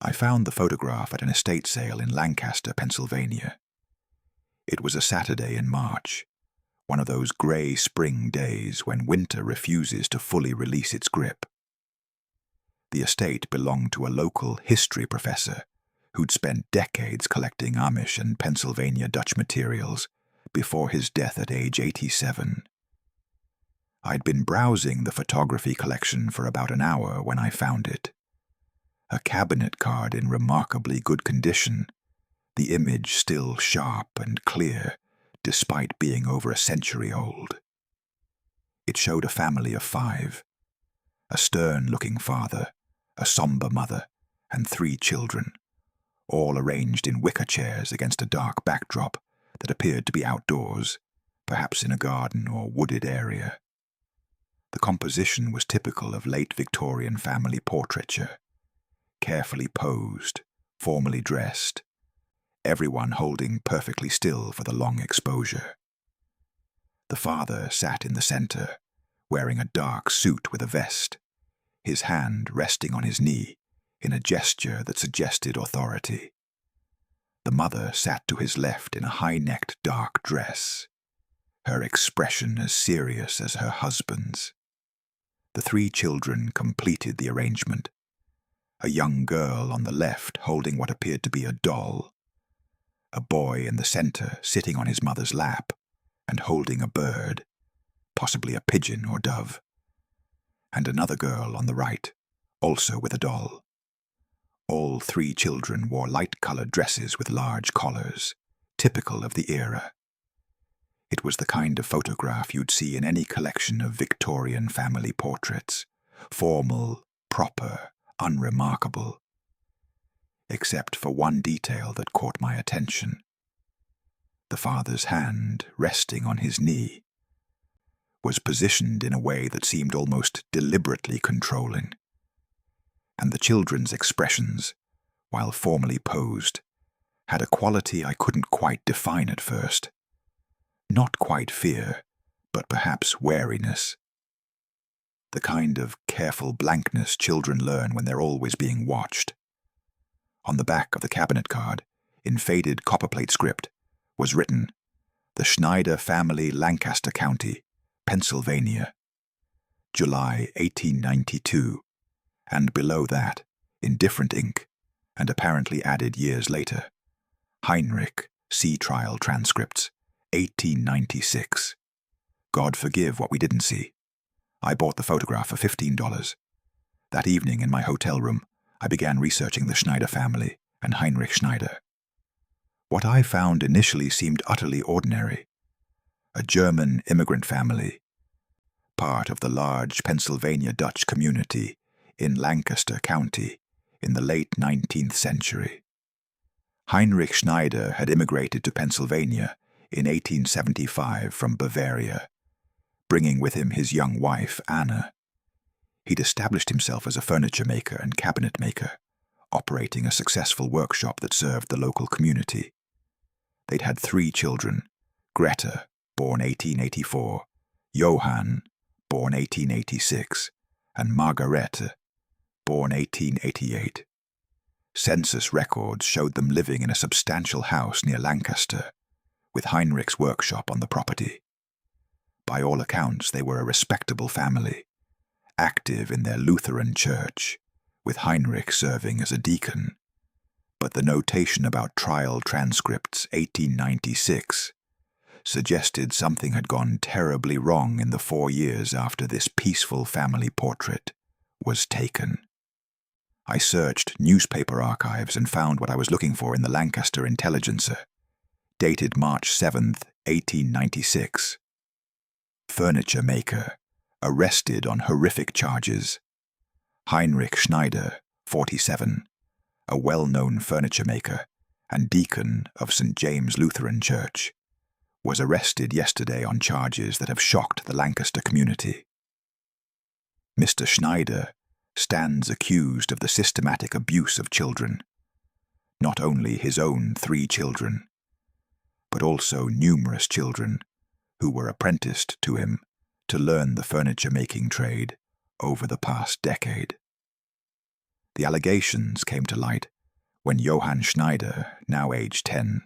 I found the photograph at an estate sale in Lancaster, Pennsylvania. It was a Saturday in March, one of those grey spring days when winter refuses to fully release its grip. The estate belonged to a local history professor who'd spent decades collecting Amish and Pennsylvania Dutch materials before his death at age 87. I'd been browsing the photography collection for about an hour when I found it. A cabinet card in remarkably good condition, the image still sharp and clear despite being over a century old. It showed a family of 5, a stern-looking father, a somber mother, and 3 children, all arranged in wicker chairs against a dark backdrop that appeared to be outdoors, perhaps in a garden or wooded area. The composition was typical of late Victorian family portraiture, carefully posed, formally dressed, everyone holding perfectly still for the long exposure. The father sat in the center, wearing a dark suit with a vest, his hand resting on his knee in a gesture that suggested authority. The mother sat to his left in a high-necked dark dress, her expression as serious as her husband's. The 3 children completed the arrangement. A young girl on the left holding what appeared to be a doll, a boy in the center sitting on his mother's lap and holding a bird, possibly a pigeon or dove, and another girl on the right, also with a doll. All 3 children wore light-colored dresses with large collars, typical of the era. It was the kind of photograph you'd see in any collection of Victorian family portraits, formal, proper, unremarkable, except for one detail that caught my attention. The father's hand, resting on his knee, was positioned in a way that seemed almost deliberately controlling, and the children's expressions, while formally posed, had a quality I couldn't quite define at first. Not quite fear, but perhaps wariness. The kind of careful blankness children learn when they're always being watched. On the back of the cabinet card, in faded copperplate script, was written, "The Schneider family, Lancaster County, Pennsylvania, July 1892, and below that, in different ink, and apparently added years later, Heinrich, Sea Trial Transcripts, 1896. God forgive what we didn't see. I bought the photograph for $15. That evening in my hotel room, I began researching the Schneider family and Heinrich Schneider. What I found initially seemed utterly ordinary. A German immigrant family, part of the large Pennsylvania Dutch community in Lancaster County in the late 19th century. Heinrich Schneider had immigrated to Pennsylvania in 1875 from Bavaria, bringing with him his young wife, Anna. He'd established himself as a furniture maker and cabinet maker, operating a successful workshop that served the local community. They'd had 3 children, Greta, born 1884, Johann, born 1886, and Margarete, born 1888. Census records showed them living in a substantial house near Lancaster, with Heinrich's workshop on the property. By all accounts, they were a respectable family, active in their Lutheran church, with Heinrich serving as a deacon. But the notation about Trial Transcripts 1896 suggested something had gone terribly wrong in the 4 years after this peaceful family portrait was taken. I searched newspaper archives and found what I was looking for in the Lancaster Intelligencer, dated March 7th, 1896. Furniture maker, arrested on horrific charges. Heinrich Schneider, 47, a well-known furniture maker and deacon of St. James Lutheran Church, was arrested yesterday on charges that have shocked the Lancaster community. Mr. Schneider stands accused of the systematic abuse of children, not only his own 3 children, but also numerous children who were apprenticed to him to learn the furniture-making trade over the past decade. The allegations came to light when Johann Schneider, now aged 10,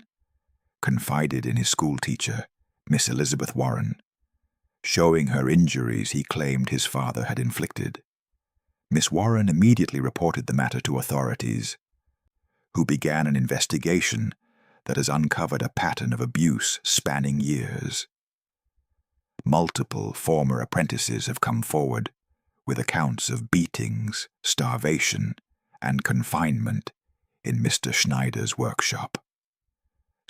confided in his schoolteacher, Miss Elizabeth Warren, showing her injuries he claimed his father had inflicted. Miss Warren immediately reported the matter to authorities, who began an investigation that has uncovered a pattern of abuse spanning years. Multiple former apprentices have come forward with accounts of beatings, starvation, and confinement in Mr. Schneider's workshop.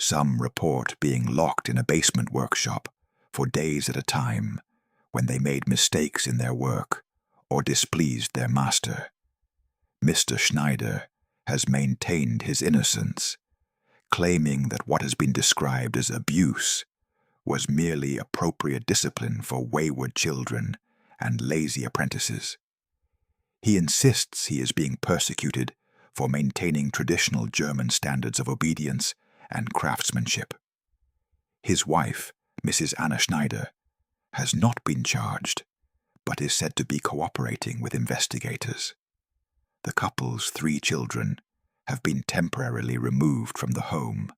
Some report being locked in a basement workshop for days at a time when they made mistakes in their work or displeased their master. Mr. Schneider has maintained his innocence, claiming that what has been described as abuse was merely appropriate discipline for wayward children and lazy apprentices. He insists he is being persecuted for maintaining traditional German standards of obedience and craftsmanship. His wife, Mrs. Anna Schneider, has not been charged, but is said to be cooperating with investigators. The couple's 3 children have been temporarily removed from the home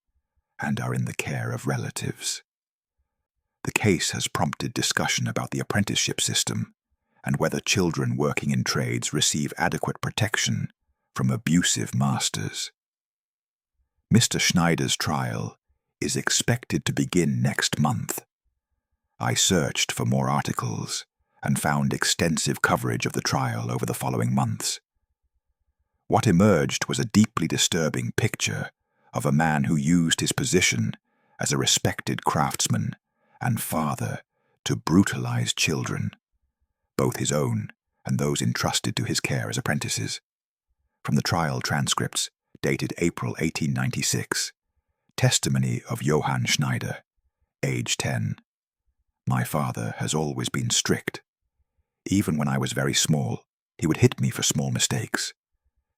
and are in the care of relatives. The case has prompted discussion about the apprenticeship system and whether children working in trades receive adequate protection from abusive masters. Mr. Schneider's trial is expected to begin next month. I searched for more articles and found extensive coverage of the trial over the following months. What emerged was a deeply disturbing picture of a man who used his position as a respected craftsman and father to brutalize children, both his own and those entrusted to his care as apprentices. From the trial transcripts, dated April 1896, testimony of Johann Schneider, age 10. My father has always been strict. Even when I was very small, he would hit me for small mistakes.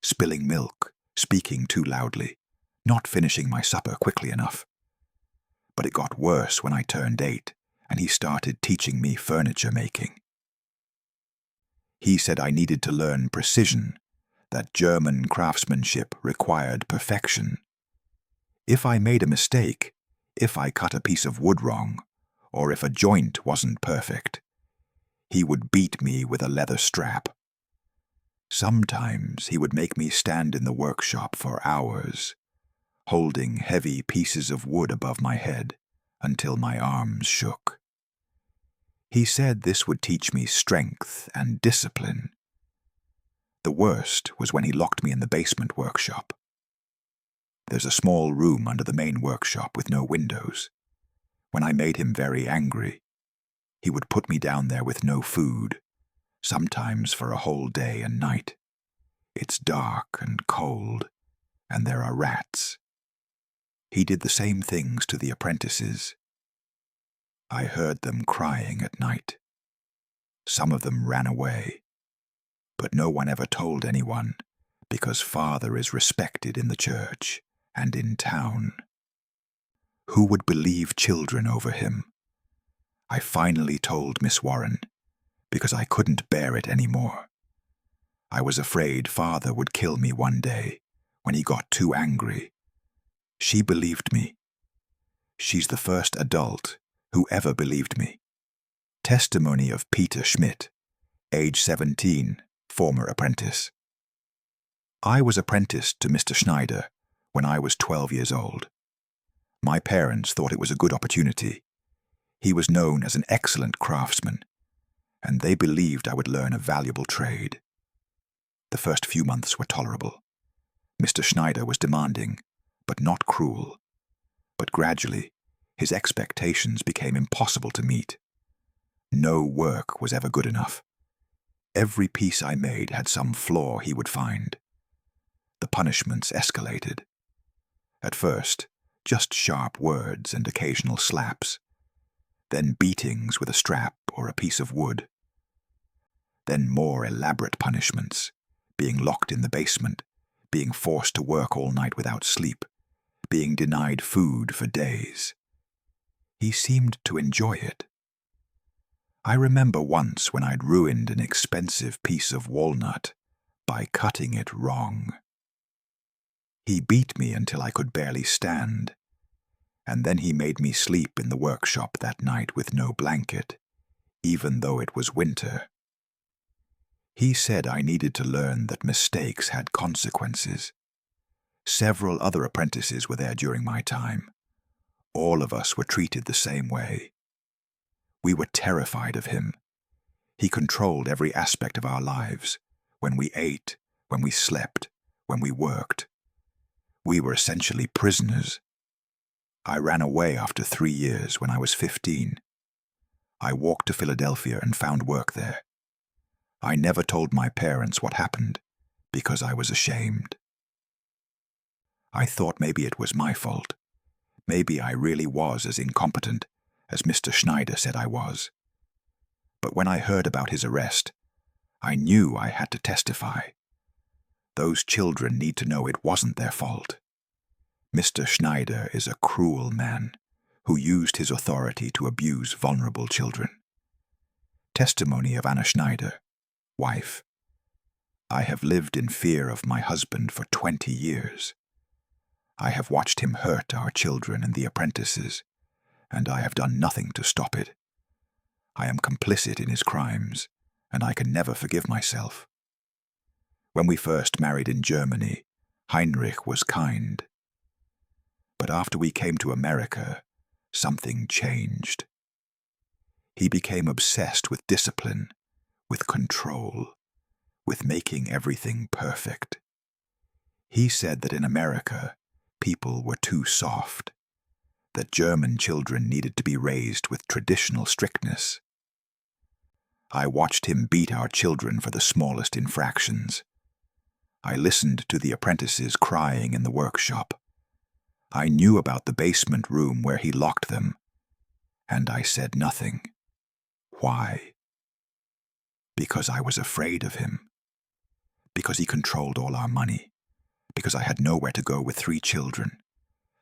Spilling milk, speaking too loudly, not finishing my supper quickly enough. But it got worse when I turned 8, and he started teaching me furniture making. He said I needed to learn precision, that German craftsmanship required perfection. If I made a mistake, if I cut a piece of wood wrong, or if a joint wasn't perfect, he would beat me with a leather strap. Sometimes he would make me stand in the workshop for hours, holding heavy pieces of wood above my head until my arms shook. He said this would teach me strength and discipline. The worst was when he locked me in the basement workshop. There's a small room under the main workshop with no windows. When I made him very angry, he would put me down there with no food, sometimes for a whole day and night. It's dark and cold, and there are rats. He did the same things to the apprentices. I heard them crying at night. Some of them ran away, but no one ever told anyone because father is respected in the church and in town. Who would believe children over him? I finally told Miss Warren, because I couldn't bear it anymore. I was afraid father would kill me one day when he got too angry. She believed me. She's the first adult who ever believed me. Testimony of Peter Schmidt, age 17, former apprentice. I was apprenticed to Mr. Schneider when I was 12 years old. My parents thought it was a good opportunity. He was known as an excellent craftsman, and they believed I would learn a valuable trade. The first few months were tolerable. Mr. Schneider was demanding, but not cruel. But gradually, his expectations became impossible to meet. No work was ever good enough. Every piece I made had some flaw he would find. The punishments escalated. At first, just sharp words and occasional slaps. Then beatings with a strap or a piece of wood. Then more elaborate punishments, being locked in the basement, being forced to work all night without sleep, being denied food for days. He seemed to enjoy it. I remember once when I'd ruined an expensive piece of walnut by cutting it wrong. He beat me until I could barely stand, and then he made me sleep in the workshop that night with no blanket, even though it was winter. He said I needed to learn that mistakes had consequences. Several other apprentices were there during my time. All of us were treated the same way. We were terrified of him. He controlled every aspect of our lives, when we ate, when we slept, when we worked. We were essentially prisoners. I ran away after 3 years when I was 15. I walked to Philadelphia and found work there. I never told my parents what happened because I was ashamed. I thought maybe it was my fault. Maybe I really was as incompetent as Mr. Schneider said I was. But when I heard about his arrest, I knew I had to testify. Those children need to know it wasn't their fault. Mr. Schneider is a cruel man who used his authority to abuse vulnerable children. Testimony of Anna Schneider, wife. I have lived in fear of my husband for 20 years. I have watched him hurt our children and the apprentices, and I have done nothing to stop it. I am complicit in his crimes, and I can never forgive myself. When we first married in Germany, Heinrich was kind. But after we came to America, something changed. He became obsessed with discipline, with control, with making everything perfect. He said that in America, people were too soft, that German children needed to be raised with traditional strictness. I watched him beat our children for the smallest infractions. I listened to the apprentices crying in the workshop. I knew about the basement room where he locked them, and I said nothing. Why? Because I was afraid of him. Because he controlled all our money. Because I had nowhere to go with 3 children.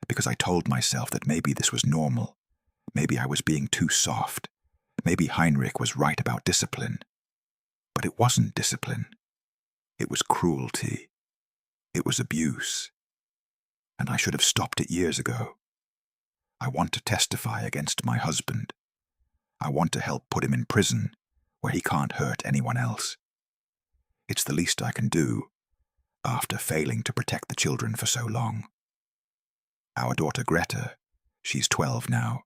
Because I told myself that maybe this was normal. Maybe I was being too soft. Maybe Heinrich was right about discipline. But it wasn't discipline. It was cruelty. It was abuse. And I should have stopped it years ago. I want to testify against my husband. I want to help put him in prison where he can't hurt anyone else. It's the least I can do after failing to protect the children for so long. Our daughter Greta, she's 12 now.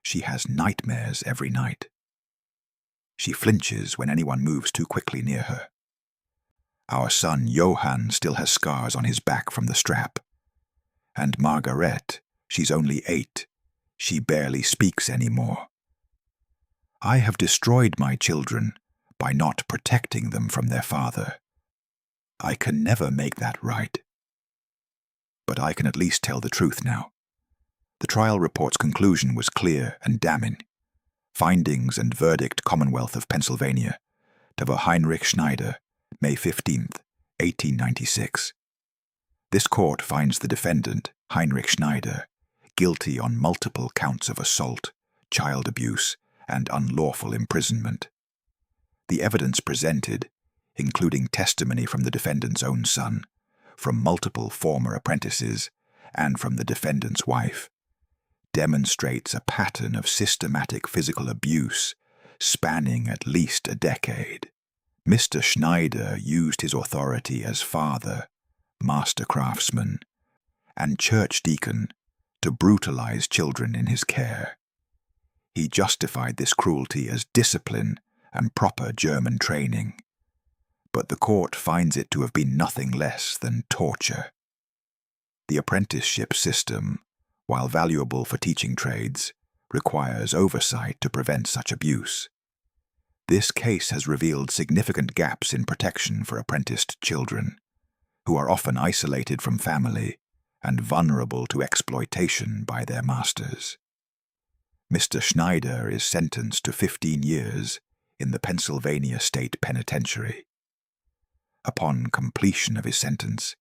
She has nightmares every night. She flinches when anyone moves too quickly near her. Our son Johann still has scars on his back from the strap. And Margaret, she's only 8. She barely speaks anymore. I have destroyed my children by not protecting them from their father. I can never make that right. But I can at least tell the truth now. The trial report's conclusion was clear and damning. Findings and verdict, Commonwealth of Pennsylvania, to Heinrich Schneider, May 15th, 1896. This court finds the defendant, Heinrich Schneider, guilty on multiple counts of assault, child abuse, and unlawful imprisonment. The evidence presented, including testimony from the defendant's own son, from multiple former apprentices, and from the defendant's wife, demonstrates a pattern of systematic physical abuse spanning at least a decade. Mr. Schneider used his authority as father, master craftsman, and church deacon to brutalize children in his care. He justified this cruelty as discipline and proper German training, but the court finds it to have been nothing less than torture. The apprenticeship system, while valuable for teaching trades, requires oversight to prevent such abuse. This case has revealed significant gaps in protection for apprenticed children, who are often isolated from family and vulnerable to exploitation by their masters. Mr. Schneider is sentenced to 15 years in the Pennsylvania State Penitentiary. Upon completion of his sentence,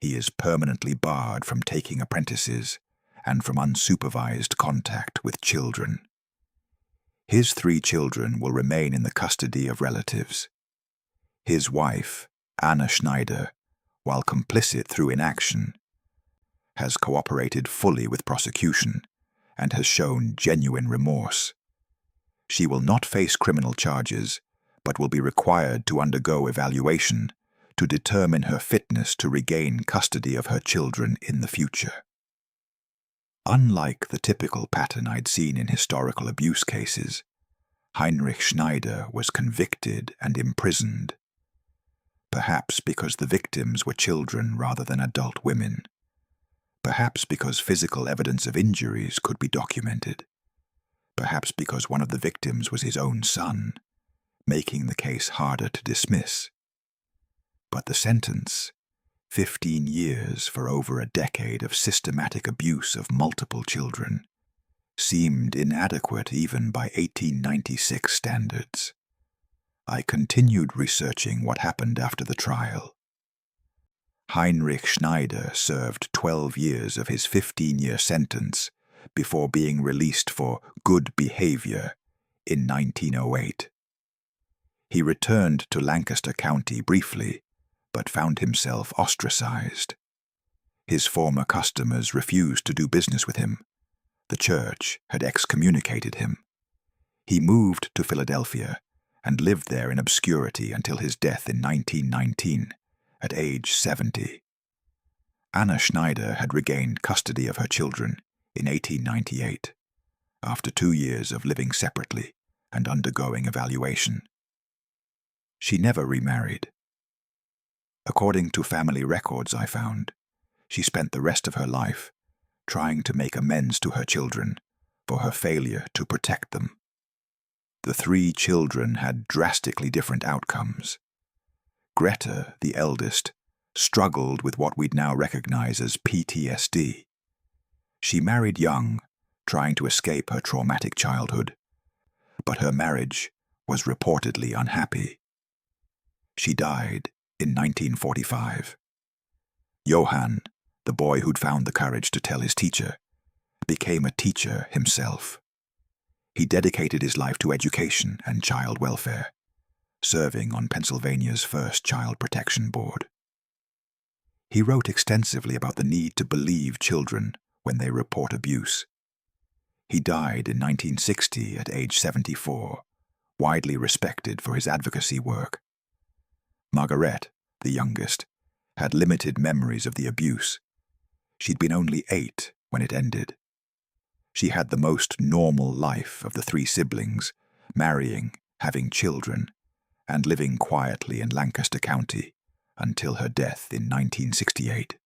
he is permanently barred from taking apprentices and from unsupervised contact with children. His 3 children will remain in the custody of relatives. His wife, Anna Schneider, while complicit through inaction, has cooperated fully with prosecution and has shown genuine remorse. She will not face criminal charges, but will be required to undergo evaluation to determine her fitness to regain custody of her children in the future. Unlike the typical pattern I'd seen in historical abuse cases, Heinrich Schneider was convicted and imprisoned, perhaps because the victims were children rather than adult women, perhaps because physical evidence of injuries could be documented, perhaps because one of the victims was his own son, making the case harder to dismiss. But the sentence, 15 years for over a decade of systematic abuse of multiple children, seemed inadequate even by 1896 standards. I continued researching what happened after the trial. Heinrich Schneider served 12 years of his 15-year sentence before being released for good behavior in 1908. He returned to Lancaster County briefly, but found himself ostracized. His former customers refused to do business with him. The church had excommunicated him. He moved to Philadelphia and lived there in obscurity until his death in 1919, at age 70. Anna Schneider had regained custody of her children in 1898, after 2 years of living separately and undergoing evaluation. She never remarried. According to family records I found, she spent the rest of her life trying to make amends to her children for her failure to protect them. The 3 children had drastically different outcomes. Greta, the eldest, struggled with what we'd now recognize as PTSD. She married young, trying to escape her traumatic childhood, but her marriage was reportedly unhappy. She died in 1945. Johann, the boy who'd found the courage to tell his teacher, became a teacher himself. He dedicated his life to education and child welfare, serving on Pennsylvania's first Child Protection Board. He wrote extensively about the need to believe children when they report abuse. He died in 1960 at age 74, widely respected for his advocacy work. Margaret, the youngest, had limited memories of the abuse. She'd been only 8 when it ended. She had the most normal life of the 3 siblings, marrying, having children, and living quietly in Lancaster County until her death in 1968.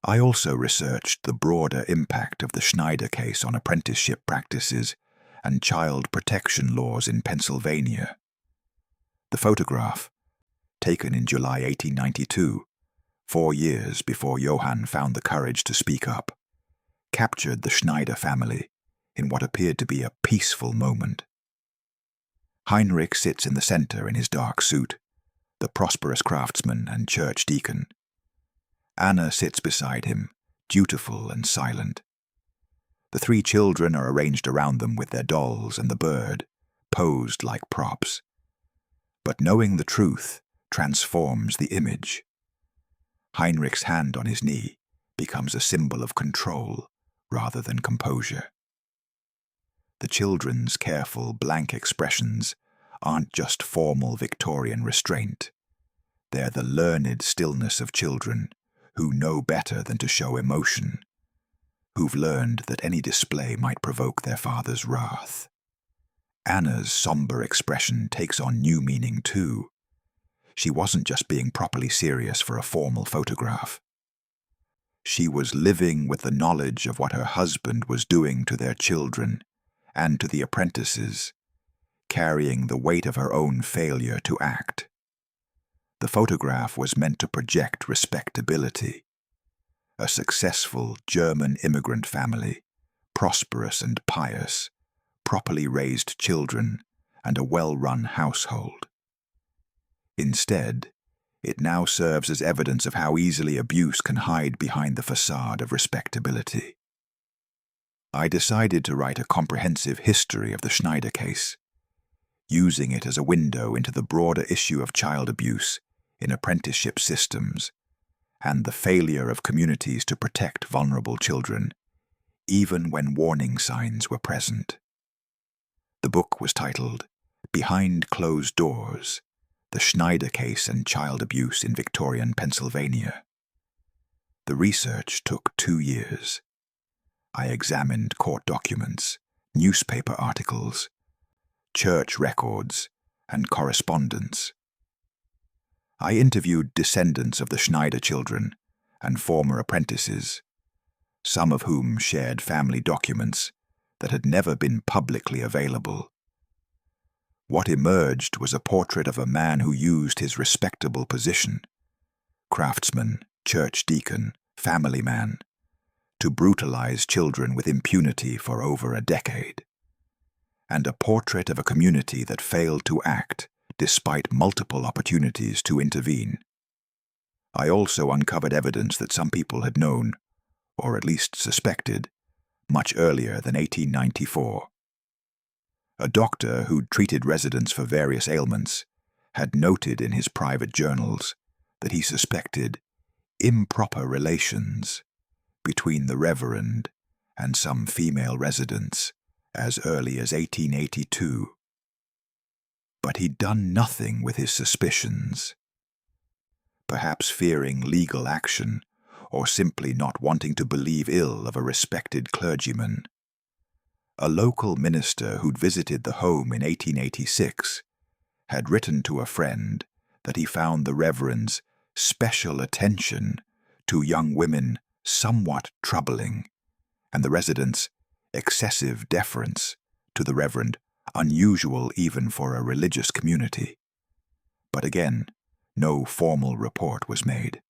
I also researched the broader impact of the Schneider case on apprenticeship practices and child protection laws in Pennsylvania. The photograph, taken in July 1892, 4 years before Johann found the courage to speak up, captured the Schneider family in what appeared to be a peaceful moment. Heinrich sits in the center in his dark suit, the prosperous craftsman and church deacon. Anna sits beside him, dutiful and silent. The 3 children are arranged around them with their dolls and the bird, posed like props. But knowing the truth transforms the image. Heinrich's hand on his knee becomes a symbol of control rather than composure. The children's careful, blank expressions aren't just formal Victorian restraint. They're the learned stillness of children who know better than to show emotion, who've learned that any display might provoke their father's wrath. Anna's somber expression takes on new meaning too. She wasn't just being properly serious for a formal photograph. She was living with the knowledge of what her husband was doing to their children and to the apprentices, carrying the weight of her own failure to act. The photograph was meant to project respectability. A successful German immigrant family, prosperous and pious, properly raised children, and a well-run household. Instead, it now serves as evidence of how easily abuse can hide behind the facade of respectability. I decided to write a comprehensive history of the Schneider case, using it as a window into the broader issue of child abuse in apprenticeship systems, and the failure of communities to protect vulnerable children, even when warning signs were present. The book was titled Behind Closed Doors: The Schneider Case and Child Abuse in Victorian Pennsylvania. The research took 2 years. I examined court documents, newspaper articles, church records, and correspondence. I interviewed descendants of the Schneider children and former apprentices, some of whom shared family documents that had never been publicly available. What emerged was a portrait of a man who used his respectable position, craftsman, church deacon, family man, to brutalize children with impunity for over a decade, and a portrait of a community that failed to act despite multiple opportunities to intervene. I also uncovered evidence that some people had known, or at least suspected, much earlier than 1894. A doctor who'd treated residents for various ailments had noted in his private journals that he suspected improper relations between the Reverend and some female residents as early as 1882. But he'd done nothing with his suspicions, perhaps fearing legal action or simply not wanting to believe ill of a respected clergyman. A local minister who'd visited the home in 1886 had written to a friend that he found the Reverend's special attention to young women somewhat troubling, and the residents' excessive deference to the Reverend unusual even for a religious community. But again, no formal report was made.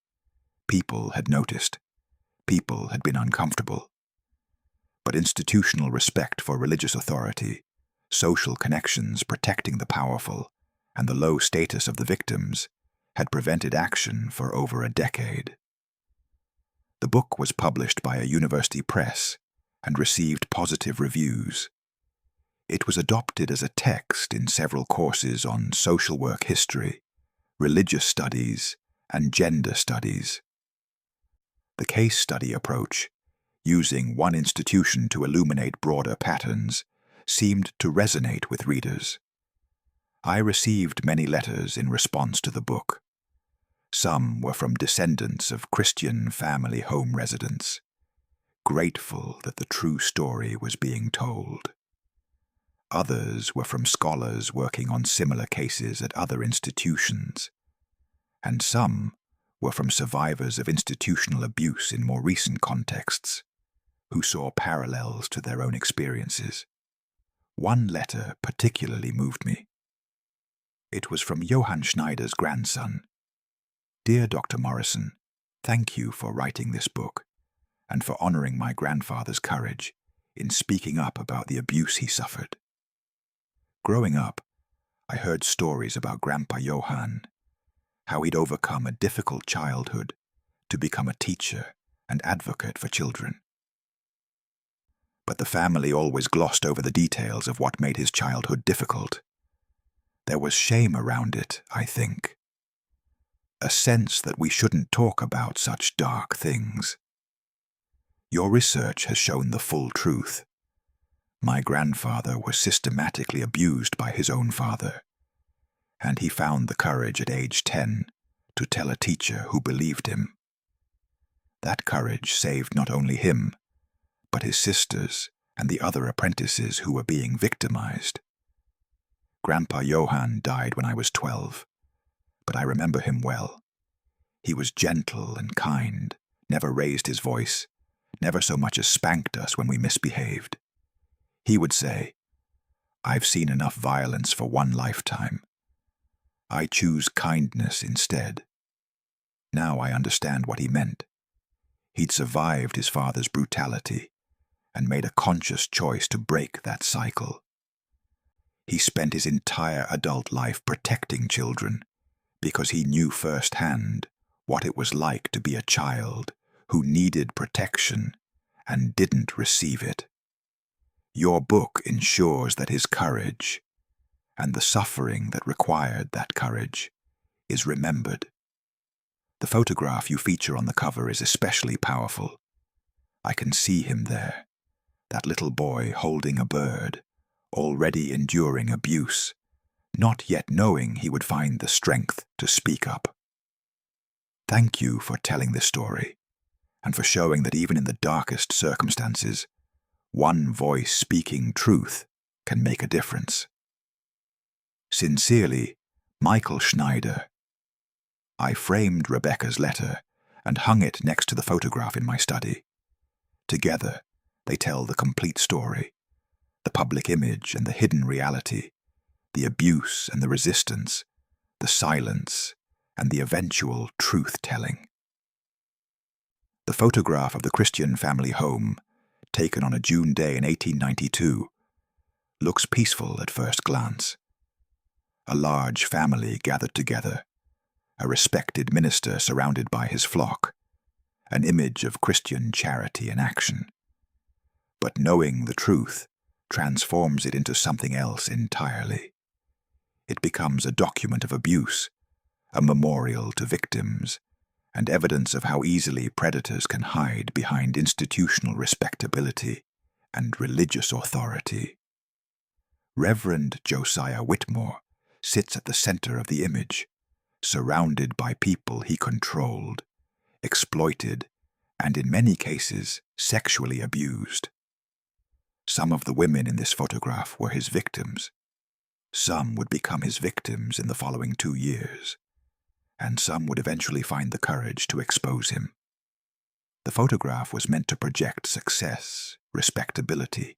People had noticed. People had been uncomfortable. But institutional respect for religious authority, social connections protecting the powerful, and the low status of the victims had prevented action for over a decade. The book was published by a university press and received positive reviews. It was adopted as a text in several courses on social work history, religious studies, and gender studies. The case study approach, using one institution to illuminate broader patterns, seemed to resonate with readers. I received many letters in response to the book. Some were from descendants of Christian family home residents, grateful that the true story was being told. Others were from scholars working on similar cases at other institutions, and some were from survivors of institutional abuse in more recent contexts, who saw parallels to their own experiences. One letter particularly moved me. It was from Johann Schneider's grandson. Dear Dr. Morrison, thank you for writing this book and for honoring my grandfather's courage in speaking up about the abuse he suffered. Growing up, I heard stories about Grandpa Johann, how he'd overcome a difficult childhood to become a teacher and advocate for children. But the family always glossed over the details of what made his childhood difficult. There was shame around it, I think. A sense that we shouldn't talk about such dark things. Your research has shown the full truth. My grandfather was systematically abused by his own father, and he found the courage at age 10 to tell a teacher who believed him. That courage saved not only him, but his sisters and the other apprentices who were being victimized. Grandpa Johann died when I was 12, but I remember him well. He was gentle and kind, never raised his voice, never so much as spanked us when we misbehaved. He would say, "I've seen enough violence for one lifetime. I choose kindness instead." Now I understand what he meant. He'd survived his father's brutality and made a conscious choice to break that cycle. He spent his entire adult life protecting children because he knew firsthand what it was like to be a child who needed protection and didn't receive it. Your book ensures that his courage, and the suffering that required that courage, is remembered. The photograph you feature on the cover is especially powerful. I can see him there, that little boy holding a bird, already enduring abuse, not yet knowing he would find the strength to speak up. Thank you for telling this story, and for showing that even in the darkest circumstances, one voice speaking truth can make a difference. Sincerely, Michael Schneider. I framed Rebecca's letter and hung it next to the photograph in my study. Together, they tell the complete story, the public image and the hidden reality, the abuse and the resistance, the silence and the eventual truth-telling. The photograph of the Christian family home, taken on a June day in 1892, looks peaceful at first glance. A large family gathered together, a respected minister surrounded by his flock, an image of Christian charity in action. But knowing the truth transforms it into something else entirely. It becomes a document of abuse, a memorial to victims, and evidence of how easily predators can hide behind institutional respectability and religious authority. Reverend Josiah Whitmore sits at the center of the image, surrounded by people he controlled, exploited, and in many cases sexually abused. Some of the women in this photograph were his victims. Some would become his victims in the following 2 years, and some would eventually find the courage to expose him. The photograph was meant to project success, respectability,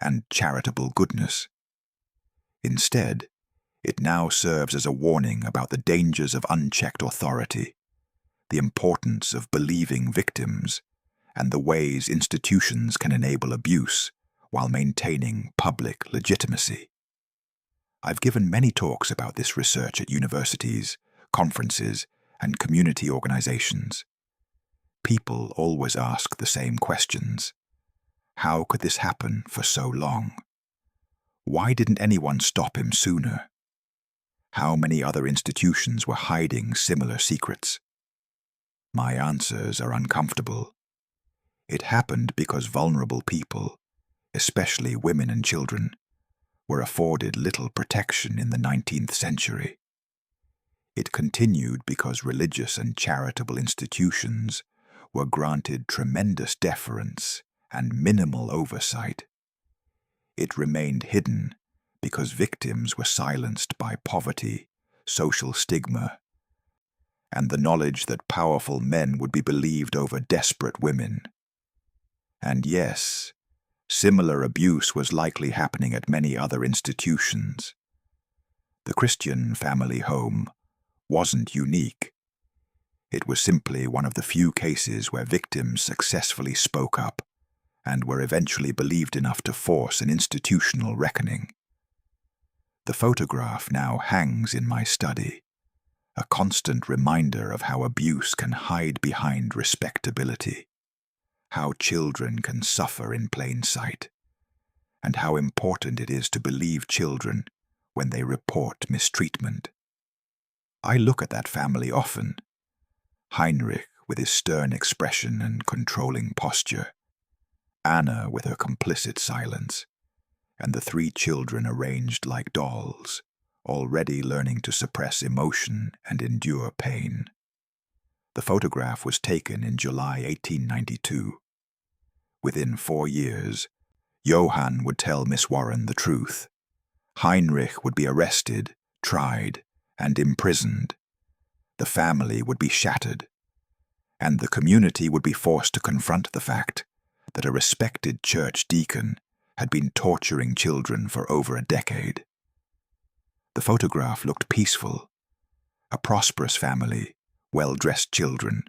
and charitable goodness. Instead, it now serves as a warning about the dangers of unchecked authority, the importance of believing victims, and the ways institutions can enable abuse while maintaining public legitimacy. I've given many talks about this research at universities, conferences, and community organizations. People always ask the same questions. How could this happen for so long? Why didn't anyone stop him sooner? How many other institutions were hiding similar secrets? My answers are uncomfortable. It happened because vulnerable people, especially women and children, were afforded little protection in the 19th century. It continued because religious and charitable institutions were granted tremendous deference and minimal oversight. It remained hidden because victims were silenced by poverty, social stigma, and the knowledge that powerful men would be believed over desperate women. And yes, similar abuse was likely happening at many other institutions. The Christian family home wasn't unique. It was simply one of the few cases where victims successfully spoke up and were eventually believed enough to force an institutional reckoning. The photograph now hangs in my study, a constant reminder of how abuse can hide behind respectability, how children can suffer in plain sight, and how important it is to believe children when they report mistreatment. I look at that family often. Heinrich with his stern expression and controlling posture, Anna with her complicit silence, and the 3 children arranged like dolls, already learning to suppress emotion and endure pain. The photograph was taken in July 1892. Within 4 years, Johann would tell Miss Warren the truth. Heinrich would be arrested, tried, and imprisoned. The family would be shattered, and the community would be forced to confront the fact that a respected church deacon had been torturing children for over a decade. The photograph looked peaceful. A prosperous family, well-dressed children,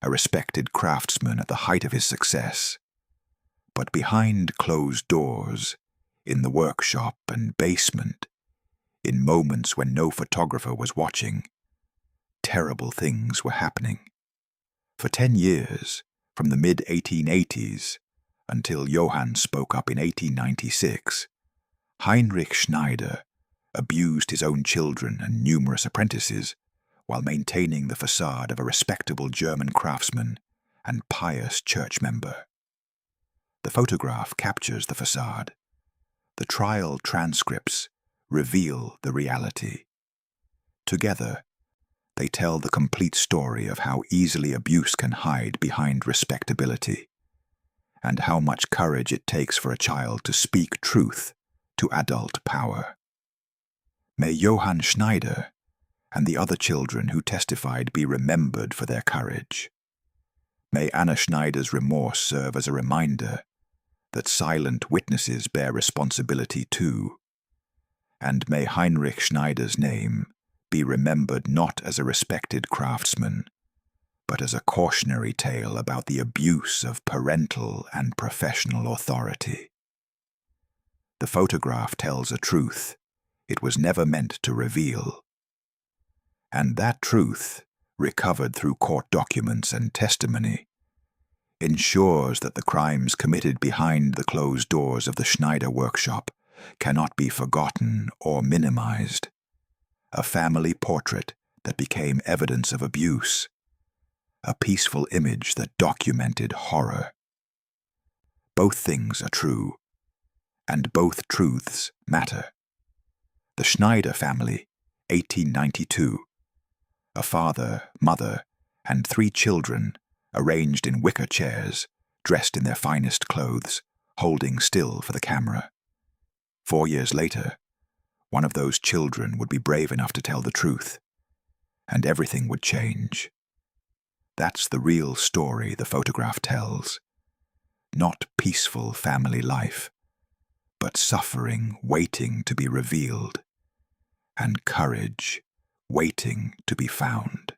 a respected craftsman at the height of his success. But behind closed doors, in the workshop and basement, in moments when no photographer was watching, terrible things were happening. For 10 years, from the mid-1880s until Johann spoke up in 1896, Heinrich Schneider abused his own children and numerous apprentices while maintaining the facade of a respectable German craftsman and pious church member. The photograph captures the facade. The trial transcripts reveal the reality. Together, they tell the complete story of how easily abuse can hide behind respectability, and how much courage it takes for a child to speak truth to adult power. May Johann Schneider and the other children who testified be remembered for their courage. May Anna Schneider's remorse serve as a reminder that silent witnesses bear responsibility too, and may Heinrich Schneider's name be remembered not as a respected craftsman, but as a cautionary tale about the abuse of parental and professional authority. The photograph tells a truth it was never meant to reveal, and that truth, recovered through court documents and testimony, ensures that the crimes committed behind the closed doors of the Schneider workshop cannot be forgotten or minimized. A family portrait that became evidence of abuse, a peaceful image that documented horror. Both things are true, and both truths matter. The Schneider family, 1892. A father, mother, and 3 children, arranged in wicker chairs, dressed in their finest clothes, holding still for the camera. 4 years later, one of those children would be brave enough to tell the truth, and everything would change. That's the real story the photograph tells. Not peaceful family life, but suffering waiting to be revealed, and courage waiting to be found.